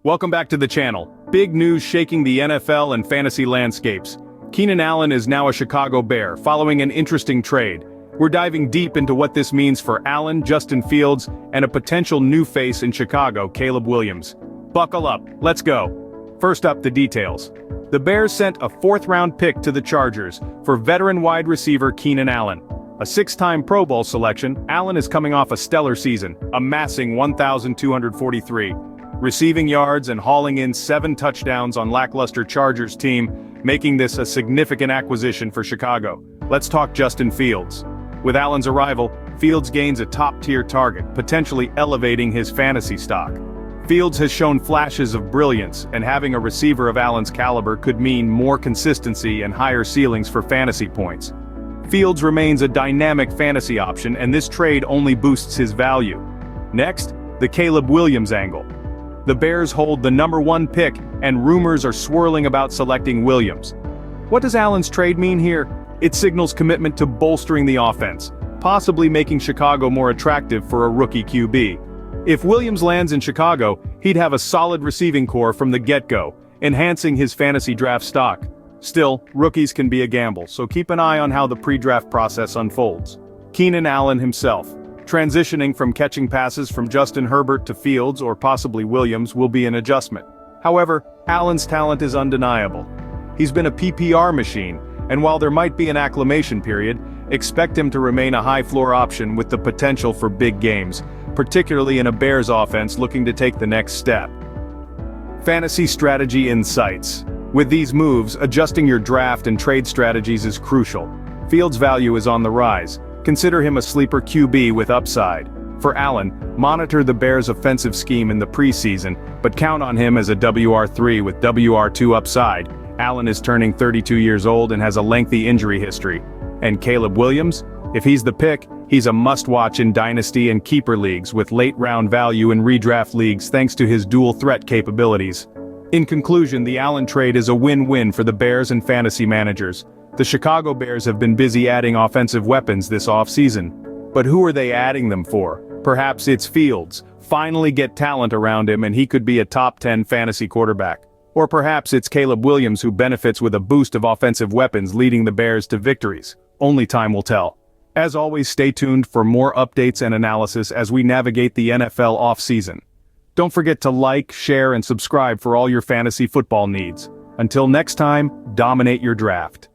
Welcome back to the channel. Big news shaking the NFL and fantasy landscapes. Keenan Allen is now a Chicago Bear, following an interesting trade. We're diving deep into what this means for Allen, Justin Fields, and a potential new face in Chicago, Caleb Williams. Buckle up, let's go. First up, the details. The Bears sent a fourth-round pick to the Chargers for veteran wide receiver Keenan Allen. A six-time Pro Bowl selection, Allen is coming off a stellar season, amassing 1,243 receiving yards and hauling in 7 touchdowns on lackluster Chargers team, making this a significant acquisition for Chicago. Let's talk Justin Fields. With Allen's arrival, Fields gains a top-tier target, potentially elevating his fantasy stock. Fields has shown flashes of brilliance, and having a receiver of Allen's caliber could mean more consistency and higher ceilings for fantasy points. Fields remains a dynamic fantasy option, and this trade only boosts his value. Next, the Caleb Williams angle. The Bears hold the #1 pick, and rumors are swirling about selecting Williams. What does Allen's trade mean here? It signals commitment to bolstering the offense, possibly making Chicago more attractive for a rookie QB. If Williams lands in Chicago, he'd have a solid receiving core from the get-go, enhancing his fantasy draft stock. Still, rookies can be a gamble, so keep an eye on how the pre-draft process unfolds. Keenan Allen himself. Transitioning from catching passes from Justin Herbert to Fields or possibly Williams will be an adjustment. However, Allen's talent is undeniable. He's been a PPR machine, and while there might be an acclimation period, expect him to remain a high-floor option with the potential for big games, particularly in a Bears offense looking to take the next step. Fantasy strategy insights. With these moves, adjusting your draft and trade strategies is crucial. Fields' value is on the rise. Consider him a sleeper QB with upside. For Allen, monitor the Bears' offensive scheme in the preseason, but count on him as a WR3 with WR2 upside. Allen is turning 32 years old and has a lengthy injury history. And Caleb Williams? If he's the pick, he's a must-watch in dynasty and keeper leagues with late-round value in redraft leagues thanks to his dual-threat capabilities. In conclusion, the Allen trade is a win-win for the Bears and fantasy managers. The Chicago Bears have been busy adding offensive weapons this offseason. But who are they adding them for? Perhaps it's Fields. Finally get talent around him and he could be a top 10 fantasy quarterback. Or perhaps it's Caleb Williams who benefits with a boost of offensive weapons leading the Bears to victories. Only time will tell. As always, stay tuned for more updates and analysis as we navigate the NFL offseason. Don't forget to like, share, and subscribe for all your fantasy football needs. Until next time, dominate your draft.